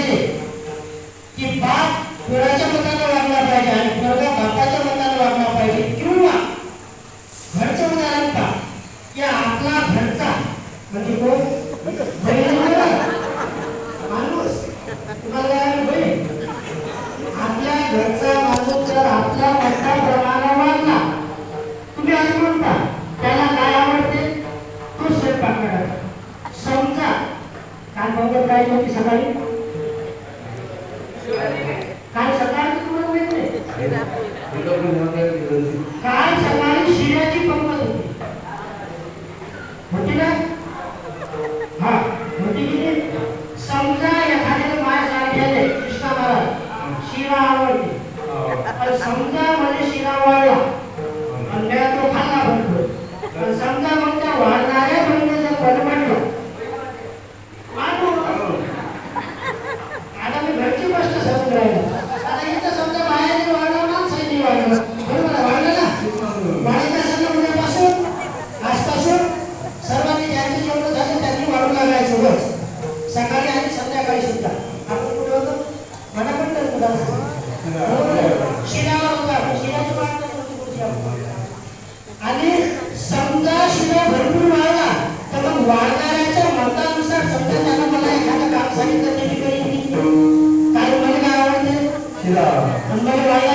पाहिजे की बाप पोराच्या मताने वागला पाहिजे आणि पोरगा बापाच्या मताने वागला पाहिजे, किंवा घरचं उदाहरण का की आपला घरचा म्हणजे कोण माणूस, तुम्हाला आपल्या घरचा माणूस जर आपल्या मताप्रमाणे वागला, तुम्ही असं म्हणता त्याला काय आवडते तो स्वयंपाक करायचा. समजा काल बरोबर काय होती सकाळी, काल सकाळी तुम्हाला माहित नाही, काल सकाळी शिऱ्याची पंगत होती ना, हा होती की. समजा एखाद्याने माय सांगितले कृष्णा महाराज शिरा आवडते, पण समजा म्हणजे शिरा वाढला आणि तो खाल्ला भरपूर, पण समजा मग त्या वाढणाऱ्या म्हणजे जर बनवलं आता मी घरची गोष्ट समजून राहिलो. आता इथं समजा बाहेर वाढलं माणसाने वाढलं, बरोबर वाढलं ना, वाढायचं असेल तर उद्यापासून आजपासून सर्वांनी ज्यांची जेवढं झाले त्यांनी वाढू लागायचं रोज सकाळी आणि संध्याकाळी सुद्धा. आपण कुठे होतो मला पण तर शिरावर होता, शिराची वाढ आणि समजा शिरा भरपूर वाढला तर मग वाढणाऱ्याच्या मतानुसार समजा त्यांना मला एखादं काम सांगितलं त्याची काही काय मला काय आवडते शिरा, मला वाढला